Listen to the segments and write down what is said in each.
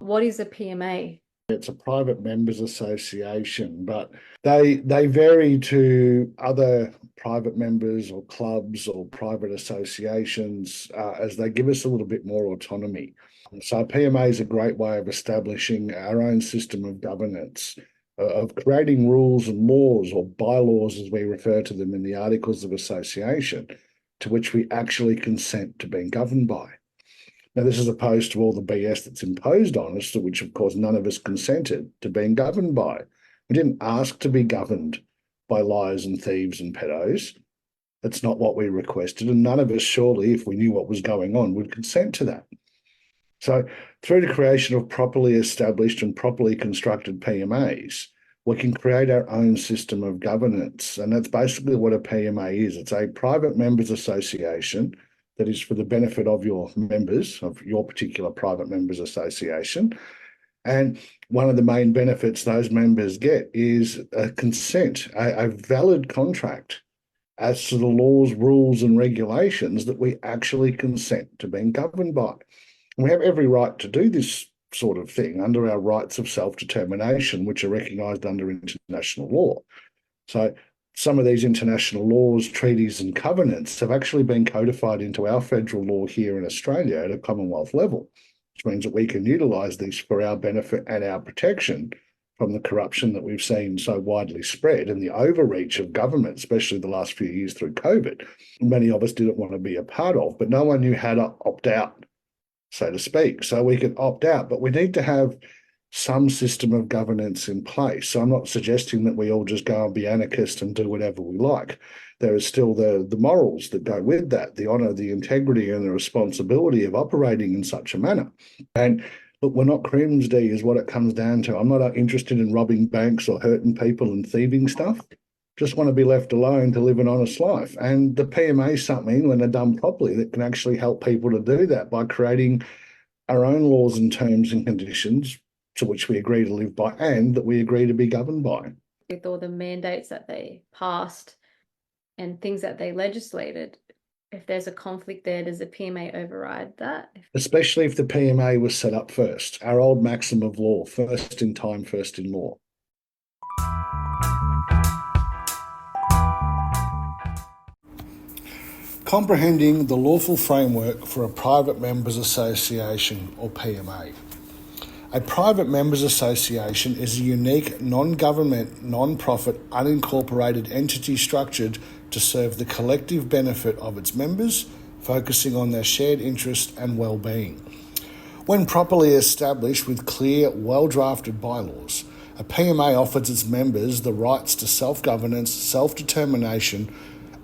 What is a PMA? It's a private members association, but they vary to other private members or clubs or private associations as they give us a little bit more autonomy. So a PMA is a great way of establishing our own system of governance, of creating rules and laws, or bylaws as we refer to them in the Articles of Association, to which we actually consent to being governed by. Now, this is opposed to all the BS that's imposed on us, to which, of course, none of us consented to being governed by. We didn't ask to be governed by liars and thieves and pedos. That's not what we requested, and none of us, surely, if we knew what was going on, would consent to that. So, through the creation of properly established and properly constructed PMAs, we can create our own system of governance, and that's basically what a PMA is. It's a private members association that is for the benefit of your members, of your particular private members association. And one of the main benefits those members get is a consent, a valid contract as to the laws, rules, and regulations that we actually consent to being governed by. And we have every right to do this sort of thing under our rights of self-determination, which are recognised under international law. So some of these international laws, treaties, and covenants have actually been codified into our federal law here in Australia at a Commonwealth level, which means that we can utilise these for our benefit and our protection from the corruption that we've seen so widely spread and the overreach of government, especially the last few years through COVID. Many of us didn't want to be a part of, but no one knew how to opt out, so to speak. So we could opt out, but we need to have some system of governance in place. So I'm not suggesting that we all just go and be anarchist and do whatever we like. There is still the morals that go with that, the honour, the integrity, and the responsibility of operating in such a manner. And look, we're not crimsdy is what it comes down to. I'm not interested in robbing banks or hurting people and thieving stuff. Just want to be left alone to live an honest life. And the PMA is something, when they're done properly, that can actually help people to do that by creating our own laws and terms and conditions to which we agree to live by and that we agree to be governed by. With all the mandates that they passed and things that they legislated, if there's a conflict there, does the PMA override that? Especially if the PMA was set up first. Our old maxim of law, first in time, first in law. Comprehending the lawful framework for a private members association, or PMA. A private members association is a unique non-government, non-profit, unincorporated entity structured to serve the collective benefit of its members, focusing on their shared interest and well-being. When properly established with clear, well-drafted bylaws, a PMA offers its members the rights to self-governance, self-determination,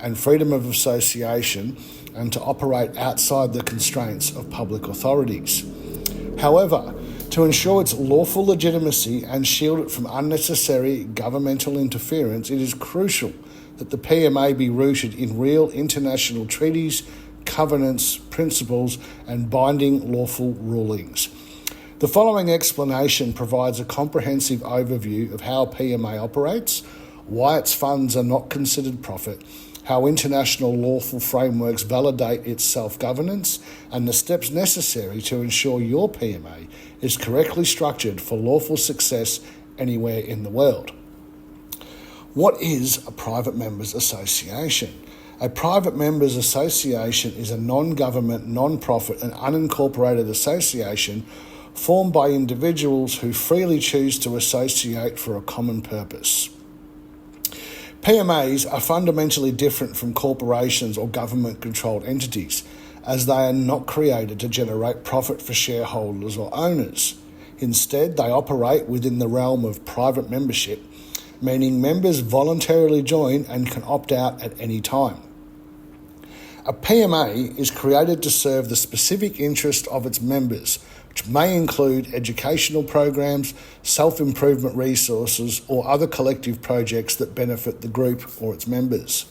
and freedom of association, and to operate outside the constraints of public authorities. However, to ensure its lawful legitimacy and shield it from unnecessary governmental interference, it is crucial that the PMA be rooted in real international treaties, covenants, principles, and binding lawful rulings. The following explanation provides a comprehensive overview of how PMA operates, why its funds are not considered profit, how international lawful frameworks validate its self-governance, and the steps necessary to ensure your PMA is correctly structured for lawful success anywhere in the world. What is a private members association? A private members association is a non-government, non-profit and unincorporated association formed by individuals who freely choose to associate for a common purpose. PMAs are fundamentally different from corporations or government-controlled entities, as they are not created to generate profit for shareholders or owners. Instead, they operate within the realm of private membership, meaning members voluntarily join and can opt out at any time. A PMA is created to serve the specific interest of its members, which may include educational programs, self-improvement resources, or other collective projects that benefit the group or its members.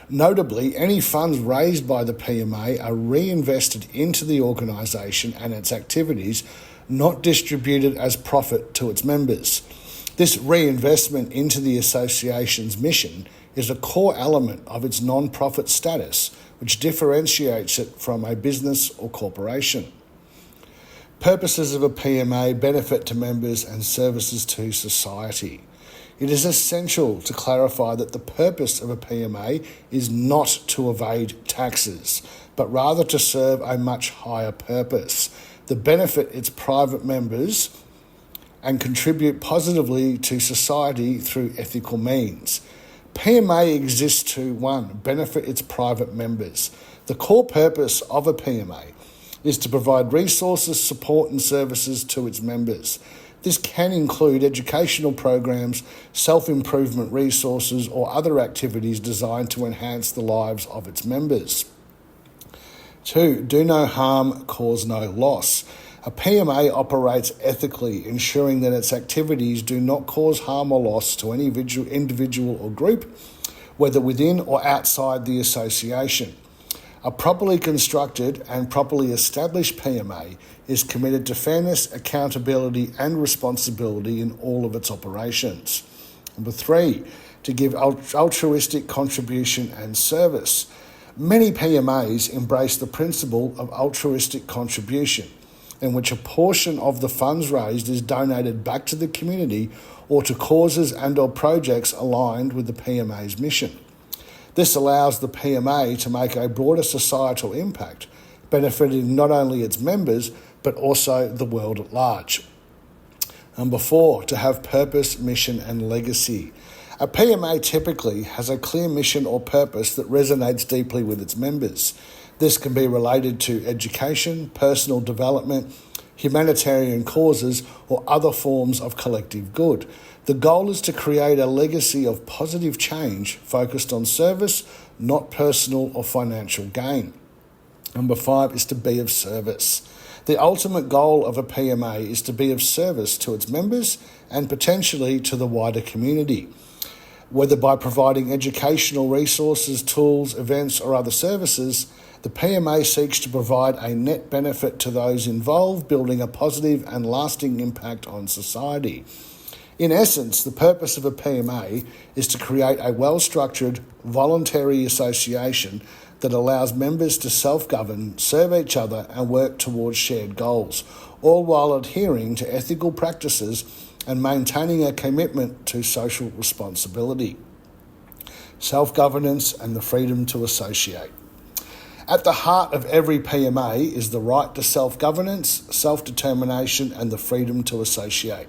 Notably, any funds raised by the PMA are reinvested into the organisation and its activities, not distributed as profit to its members. This reinvestment into the association's mission is a core element of its non-profit status, which differentiates it from a business or corporation. Purposes of a PMA: benefit to members and services to society. It is essential to clarify that the purpose of a PMA is not to evade taxes, but rather to serve a much higher purpose: to benefit its private members and contribute positively to society through ethical means. PMA exists to 1. Benefit its private members. The core purpose of a PMA is to provide resources, support and services to its members. This can include educational programs, self-improvement resources or other activities designed to enhance the lives of its members. 2. Do no harm, cause no loss. A PMA operates ethically, ensuring that its activities do not cause harm or loss to any individual or group, whether within or outside the association. A properly constructed and properly established PMA is committed to fairness, accountability and responsibility in all of its operations. 3. To give altruistic contribution and service. Many PMAs embrace the principle of altruistic contribution, in which a portion of the funds raised is donated back to the community or to causes and/or projects aligned with the PMA's mission. This allows the PMA to make a broader societal impact, benefiting not only its members, but also the world at large. 4, to have purpose, mission, and legacy. A PMA typically has a clear mission or purpose that resonates deeply with its members. This can be related to education, personal development, humanitarian causes, or other forms of collective good. The goal is to create a legacy of positive change focused on service, not personal or financial gain. 5 is to be of service. The ultimate goal of a PMA is to be of service to its members and potentially to the wider community. Whether by providing educational resources, tools, events, or other services, the PMA seeks to provide a net benefit to those involved, building a positive and lasting impact on society. In essence, the purpose of a PMA is to create a well-structured, voluntary association that allows members to self-govern, serve each other, and work towards shared goals, all while adhering to ethical practices and maintaining a commitment to social responsibility, self-governance, and the freedom to associate. At the heart of every PMA is the right to self-governance, self-determination, and the freedom to associate.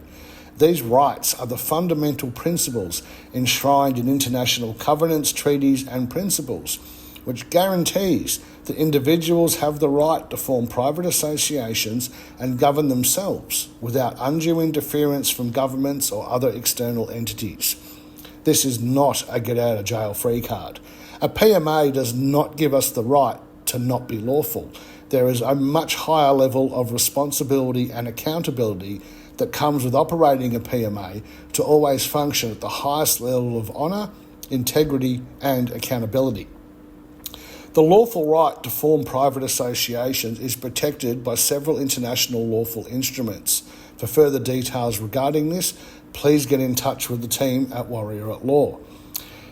These rights are the fundamental principles enshrined in international covenants, treaties, and principles, which guarantees that individuals have the right to form private associations and govern themselves without undue interference from governments or other external entities. This is not a get-out-of-jail-free card. A PMA does not give us the right to not be lawful. There is a much higher level of responsibility and accountability that comes with operating a PMA to always function at the highest level of honour, integrity, and accountability. The lawful right to form private associations is protected by several international lawful instruments. For further details regarding this, please get in touch with the team at Warrior at Law.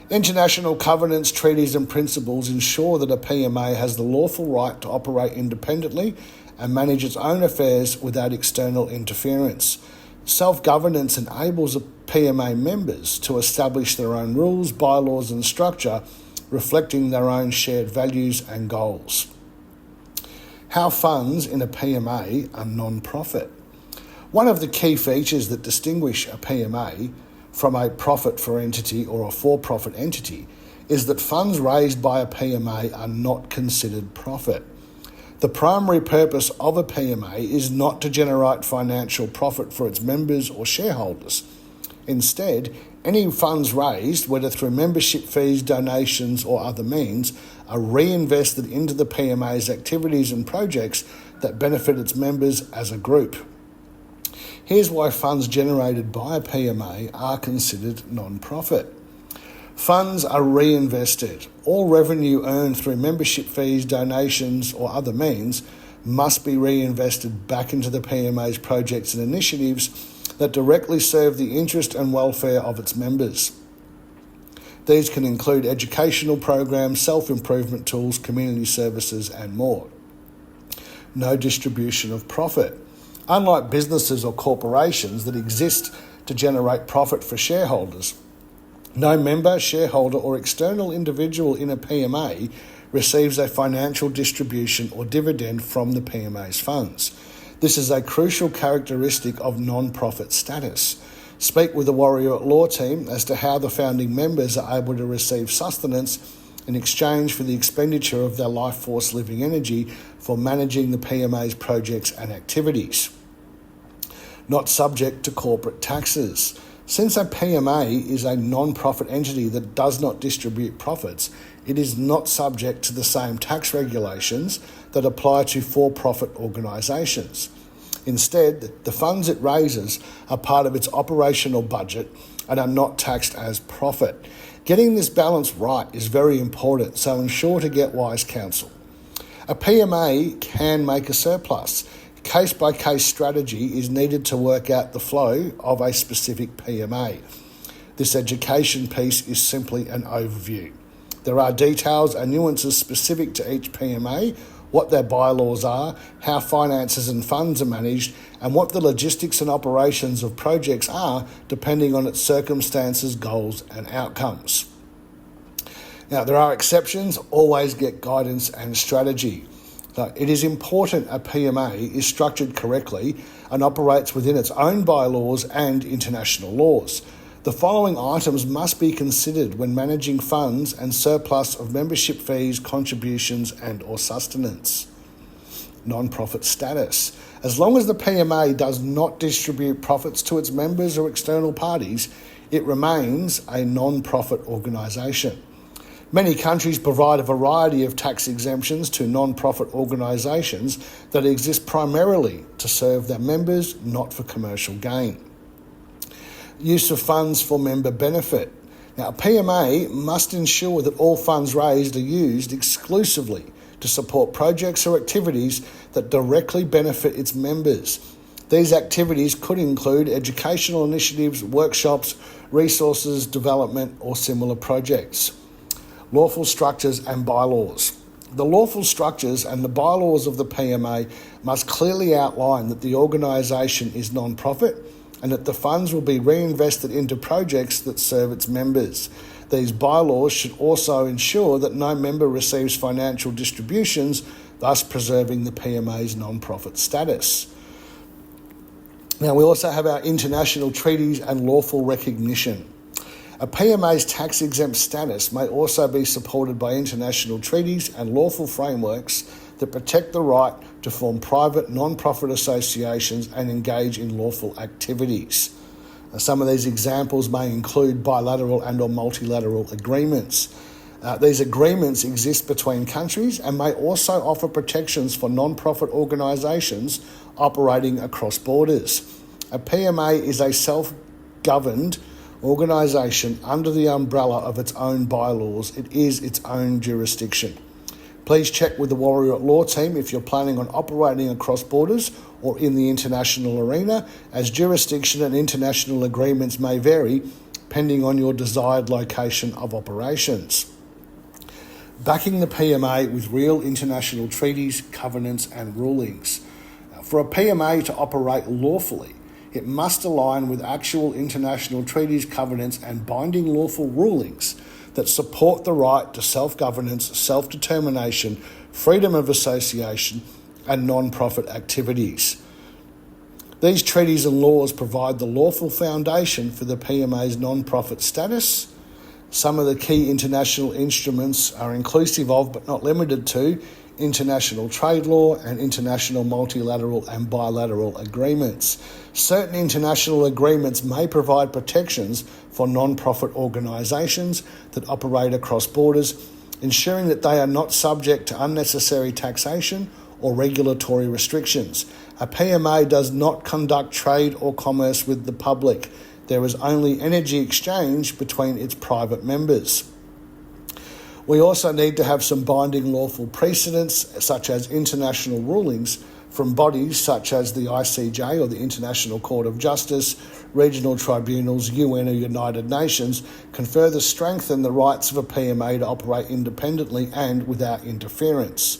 International covenants, treaties and principles ensure that a PMA has the lawful right to operate independently and manage its own affairs without external interference. Self-governance enables PMA members to establish their own rules, bylaws and structure, reflecting their own shared values and goals. How funds in a PMA are non-profit. One of the key features that distinguish a PMA from a profit for entity or a for-profit entity is that funds raised by a PMA are not considered profit. The primary purpose of a PMA is not to generate financial profit for its members or shareholders. Instead, any funds raised, whether through membership fees, donations or other means, are reinvested into the PMA's activities and projects that benefit its members as a group. Here's why funds generated by a PMA are considered non-profit. Funds are reinvested. All revenue earned through membership fees, donations or other means must be reinvested back into the PMA's projects and initiatives that directly serve the interest and welfare of its members. These can include educational programs, self-improvement tools, community services and more. No distribution of profit. Unlike businesses or corporations that exist to generate profit for shareholders, no member, shareholder or external individual in a PMA receives a financial distribution or dividend from the PMA's funds. This is a crucial characteristic of non-profit status. Speak with the Warrior at Law team as to how the founding members are able to receive sustenance in exchange for the expenditure of their life force living energy for managing the PMA's projects and activities. Not subject to corporate taxes. Since a PMA is a non-profit entity that does not distribute profits, it is not subject to the same tax regulations that apply to for-profit organisations. Instead, the funds it raises are part of its operational budget and are not taxed as profit. Getting this balance right is very important, so ensure to get wise counsel. A PMA can make a surplus. Case-by-case strategy is needed to work out the flow of a specific PMA. This education piece is simply an overview. There are details and nuances specific to each PMA, what their bylaws are, how finances and funds are managed, and what the logistics and operations of projects are depending on its circumstances, goals and outcomes. Now, there are exceptions. Always get guidance and strategy. It is important a PMA is structured correctly and operates within its own bylaws and international laws. The following items must be considered when managing funds and surplus of membership fees, contributions and or sustenance. Non-profit status. As long as the PMA does not distribute profits to its members or external parties, it remains a non-profit organisation. Many countries provide a variety of tax exemptions to non-profit organisations that exist primarily to serve their members, not for commercial gain. Use of funds for member benefit. Now, a PMA must ensure that all funds raised are used exclusively to support projects or activities that directly benefit its members. These activities could include educational initiatives, workshops, resources development, or similar projects. Lawful structures and bylaws. The lawful structures and the bylaws of the PMA must clearly outline that the organisation is non-profit and that the funds will be reinvested into projects that serve its members. These bylaws should also ensure that no member receives financial distributions, thus preserving the PMA's non-profit status. Now, we also have our international treaties and lawful recognition. A PMA's tax-exempt status may also be supported by international treaties and lawful frameworks that protect the right to form private non-profit associations and engage in lawful activities. Some of these examples may include bilateral and or multilateral agreements. These agreements exist between countries and may also offer protections for non-profit organisations operating across borders. A PMA is a self-governed organisation under the umbrella of its own bylaws. It is its own jurisdiction. Please check with the Warrior at Law team if you're planning on operating across borders or in the international arena, as jurisdiction and international agreements may vary depending on your desired location of operations. Backing the PMA with real international treaties, covenants and rulings. For a PMA to operate lawfully, it must align with actual international treaties, covenants and binding lawful rulings that support the right to self-governance, self-determination, freedom of association and non-profit activities. These treaties and laws provide the lawful foundation for the PMA's non-profit status. Some of the key international instruments are inclusive of, but not limited to, international trade law and international multilateral and bilateral agreements. Certain international agreements may provide protections for non-profit organisations that operate across borders, ensuring that they are not subject to unnecessary taxation or regulatory restrictions. A PMA does not conduct trade or commerce with the public. There is only energy exchange between its private members. We also need to have some binding lawful precedents, such as international rulings from bodies such as the ICJ or the International Court of Justice, regional tribunals, UN or United Nations, can further strengthen the rights of a PMA to operate independently and without interference.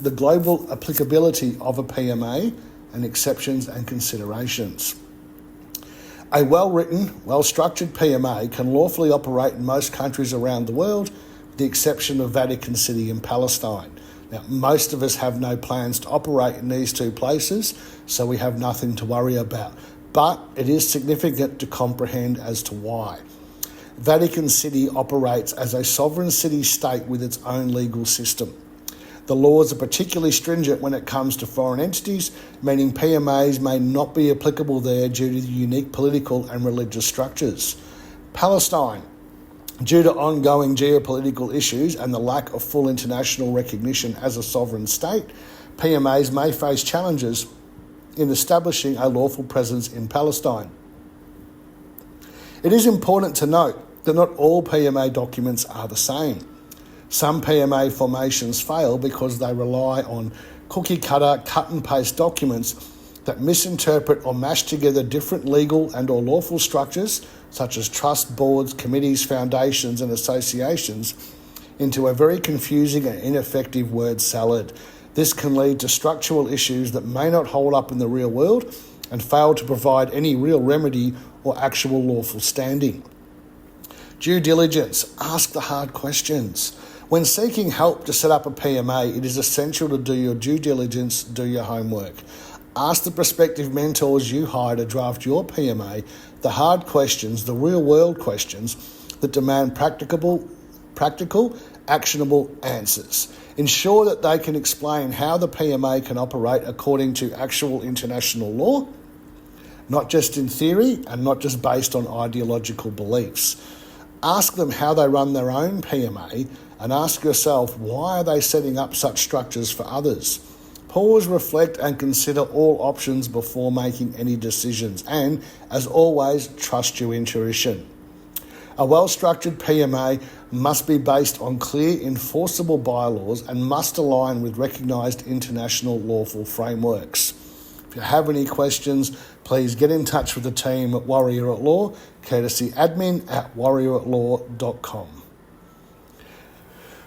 The global applicability of a PMA and exceptions and considerations. A well-written, well-structured PMA can lawfully operate in most countries around the world, with the exception of Vatican City and Palestine. Now, most of us have no plans to operate in these two places, so we have nothing to worry about. But it is significant to comprehend as to why. Vatican City operates as a sovereign city-state with its own legal system. The laws are particularly stringent when it comes to foreign entities, meaning PMAs may not be applicable there due to the unique political and religious structures. Palestine. Due to ongoing geopolitical issues and the lack of full international recognition as a sovereign state, PMAs may face challenges in establishing a lawful presence in Palestine. It is important to note that not all PMA documents are the same. Some PMA formations fail because they rely on cookie-cutter, cut-and-paste documents that misinterpret or mash together different legal and or lawful structures, such as trust boards, committees, foundations, and associations, into a very confusing and ineffective word salad. This can lead to structural issues that may not hold up in the real world and fail to provide any real remedy or actual lawful standing. Due diligence. Ask the hard questions. When seeking help to set up a PMA, it is essential to do your due diligence, do your homework. Ask the prospective mentors you hire to draft your PMA the hard questions, the real-world questions that demand practical, actionable answers. Ensure that they can explain how the PMA can operate according to actual international law, not just in theory and not just based on ideological beliefs. Ask them how they run their own PMA and ask yourself, why are they setting up such structures for others? Pause, reflect, and consider all options before making any decisions. And, as always, trust your intuition. A well-structured PMA must be based on clear, enforceable bylaws and must align with recognised international lawful frameworks. If you have any questions, please get in touch with the team at Warrior at Law, courtesy admin@warrioratlaw.com.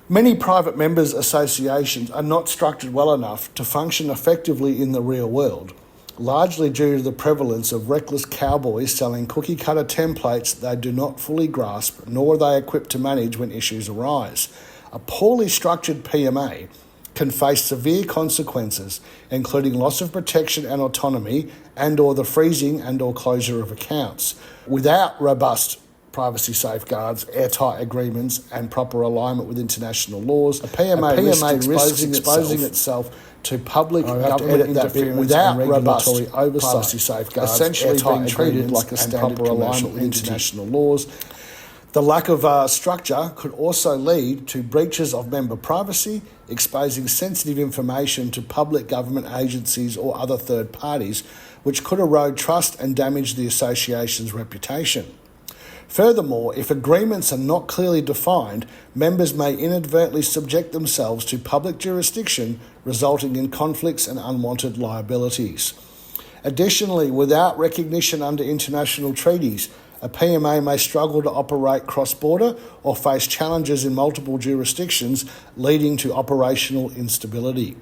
Many private members' associations are not structured well enough to function effectively in the real world, largely due to the prevalence of reckless cowboys selling cookie-cutter templates they do not fully grasp, nor are they equipped to manage when issues arise. A poorly structured PMA can face severe consequences, including loss of protection and autonomy and or the freezing and or closure of accounts. Without robust privacy safeguards, airtight agreements, and proper alignment with international laws, a PMA risks exposing itself to public government interference without regulatory oversight, privacy safeguards, essentially being treated like a standard proper alignment with international laws. The lack of structure could also lead to breaches of member privacy, exposing sensitive information to public government agencies or other third parties, which could erode trust and damage the association's reputation. Furthermore, if agreements are not clearly defined, members may inadvertently subject themselves to public jurisdiction, resulting in conflicts and unwanted liabilities. Additionally, without recognition under international treaties, a PMA may struggle to operate cross-border or face challenges in multiple jurisdictions, leading to operational instability.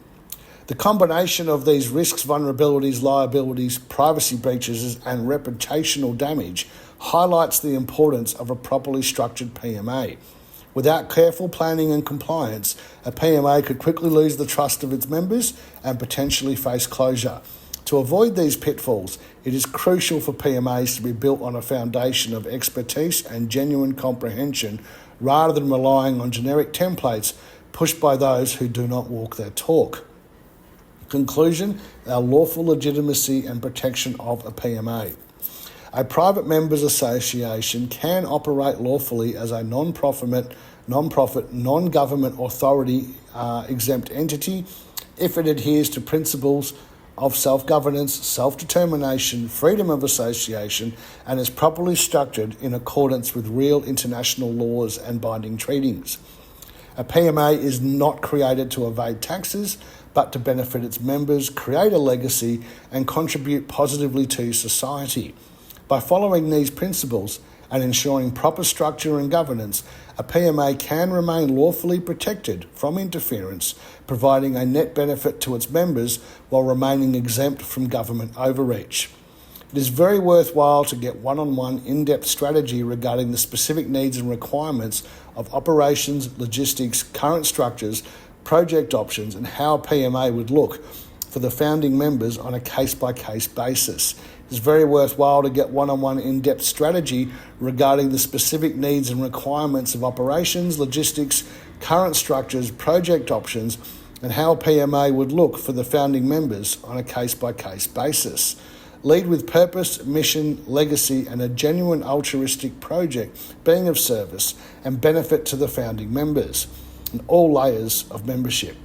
The combination of these risks, vulnerabilities, liabilities, privacy breaches, and reputational damage highlights the importance of a properly structured PMA. Without careful planning and compliance, a PMA could quickly lose the trust of its members and potentially face closure. To avoid these pitfalls, it is crucial for PMAs to be built on a foundation of expertise and genuine comprehension rather than relying on generic templates pushed by those who do not walk their talk. Conclusion, our lawful legitimacy and protection of a PMA. A private members association can operate lawfully as a non-profit, non-government authority exempt entity if it adheres to principles of self-governance, self-determination, freedom of association, and is properly structured in accordance with real international laws and binding treaties. A PMA is not created to evade taxes, but to benefit its members, create a legacy, and contribute positively to society. By following these principles, and ensuring proper structure and governance, a PMA can remain lawfully protected from interference, providing a net benefit to its members while remaining exempt from government overreach. It is very worthwhile to get one-on-one in-depth strategy regarding the specific needs and requirements of operations, logistics, current structures, project options, and how PMA would look for the founding members on a case-by-case basis. It's very worthwhile to get one-on-one in-depth strategy regarding the specific needs and requirements of operations, logistics, current structures, project options, and how PMA would look for the founding members on a case-by-case basis. Lead with purpose, mission, legacy, and a genuine altruistic project being of service and benefit to the founding members and all layers of membership.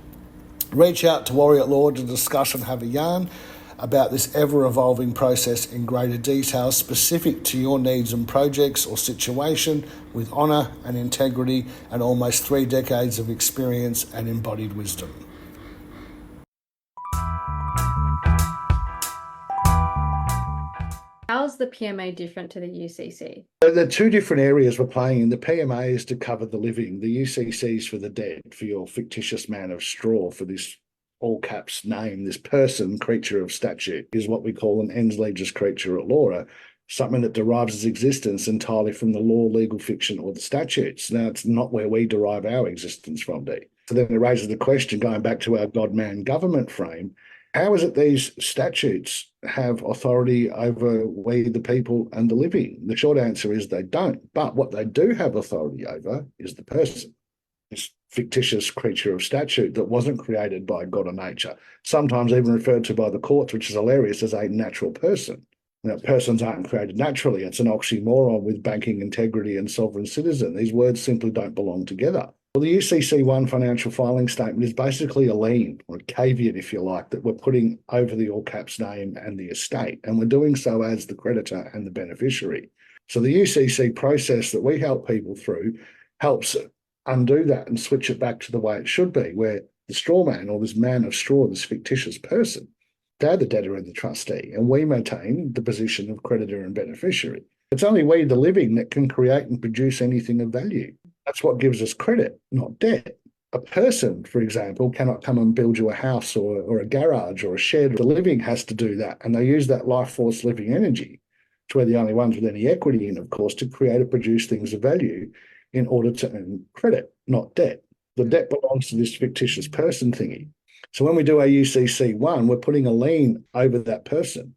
Reach out to Warrior at Law to discuss and have a yarn about this ever-evolving process in greater detail specific to your needs and projects or situation with honour and integrity and almost 3 decades of experience and embodied wisdom. How's the PMA different to the UCC? So the 2 different areas we're playing in. The PMA is to cover the living, the UCC is for the dead, for your fictitious man of straw, for this all caps name, this person, creature of statute, is what we call an ens legis creature at law, something that derives its existence entirely from the law, legal fiction, or the statutes. Now, it's not where we derive our existence from, D. So then it raises the question, going back to our God-man government frame, how is it these statutes have authority over we, the people, and the living? The short answer is they don't. But what they do have authority over is the person, this fictitious creature of statute that wasn't created by God or nature, sometimes even referred to by the courts, which is hilarious, as a natural person. Now, persons aren't created naturally. It's an oxymoron with banking integrity and sovereign citizen. These words simply don't belong together. Well, the UCC1 financial filing statement is basically a lien, or a caveat, if you like, that we're putting over the all caps name and the estate, and we're doing so as the creditor and the beneficiary. So the UCC process that we help people through helps undo that and switch it back to the way it should be, where the straw man, or this man of straw, this fictitious person, they're the debtor and the trustee, and we maintain the position of creditor and beneficiary. It's only we, the living, that can create and produce anything of value. That's what gives us credit, not debt. A person, for example, cannot come and build you a house or a garage or a shed. The living has to do that, and they use that life force living energy, which we're the only ones with any equity in, of course, to create or produce things of value in order to earn credit, not debt. The debt belongs to this fictitious person thingy. So when we do our UCC1, we're putting a lien over that person,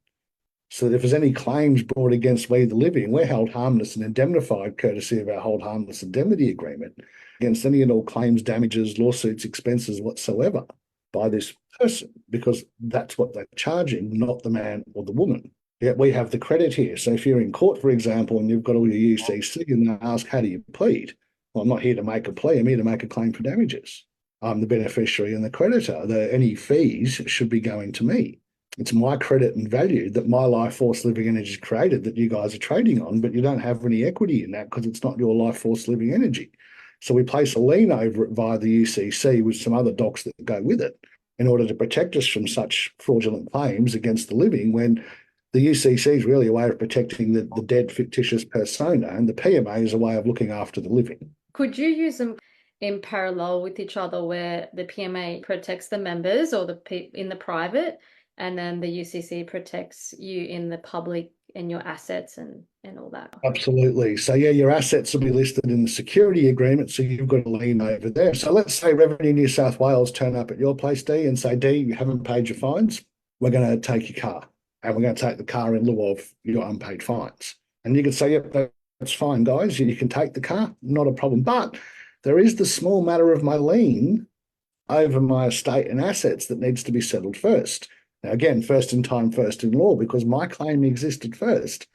so that if there's any claims brought against we, the living, we're held harmless and indemnified, courtesy of our hold harmless indemnity agreement, against any and all claims, damages, lawsuits, expenses whatsoever by this person, because that's what they're charging, not the man or the woman. Yet we have the credit here. So if you're in court, for example, and you've got all your UCC and they ask, how do you plead? Well, I'm not here to make a plea. I'm here to make a claim for damages. I'm the beneficiary and the creditor. Any fees should be going to me. It's my credit and value that my life force living energy has created that you guys are trading on, but you don't have any equity in that because it's not your life force living energy. So we place a lien over it via the UCC with some other docs that go with it in order to protect us from such fraudulent claims against the living, when the UCC is really a way of protecting the dead fictitious persona, and the PMA is a way of looking after the living. Could you use them in parallel with each other, where the PMA protects the members or in the private, and then the UCC protects you in the public and your assets and all that? Absolutely. So yeah, your assets will be listed in the security agreement, so you've got a lien over there. So let's say Revenue New South Wales turn up at your place, D, and say, D, you haven't paid your fines. We're going to take your car, and we're going to take the car in lieu of your unpaid fines. And you can say, yep, that's fine, guys. You can take the car, not a problem. But there is the small matter of my lien over my estate and assets that needs to be settled first. Now, again, first in time, first in law, because my claim existed first.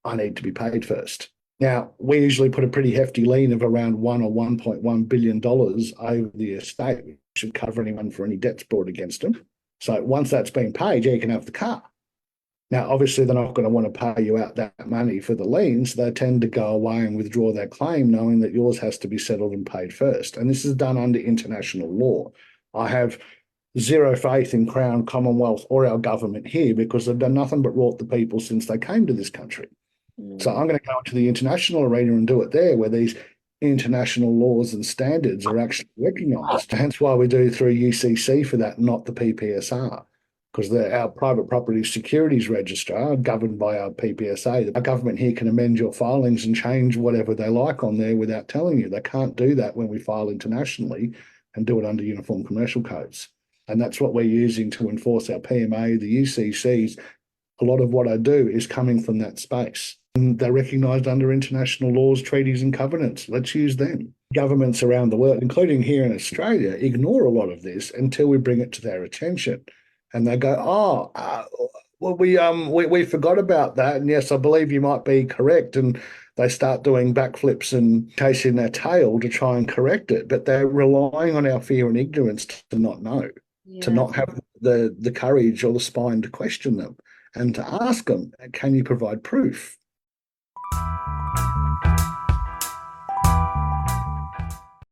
I need to be paid first. Now, we usually put a pretty hefty lien of around $1 or $1.1 billion over the estate, which should cover anyone for any debts brought against them. So once that's been paid, yeah, you can have the car. Now, obviously, they're not going to want to pay you out that money for the liens. They tend to go away and withdraw their claim, knowing that yours has to be settled and paid first. And this is done under international law. I have zero faith in Crown, Commonwealth, or our government here, because they've done nothing but rot the people since they came to this country. So I'm going to go into the international arena and do it there, where these international laws and standards are actually recognised. Hence why we do through UCC for that, not the PPSR, because our private property securities registrar, governed by our PPSA. Our government here can amend your filings and change whatever they like on there without telling you. They can't do that when we file internationally and do it under uniform commercial codes. And that's what we're using to enforce our PMA, the UCCs. A lot of what I do is coming from that space. And they're recognised under international laws, treaties, and covenants. Let's use them. Governments around the world, including here in Australia, ignore a lot of this until we bring it to their attention. And they go, well, we forgot about that. And yes, I believe you might be correct. And they start doing backflips and chasing their tail to try and correct it. But they're relying on our fear and ignorance to not know, to not have the courage or the spine to question them and to ask them, can you provide proof?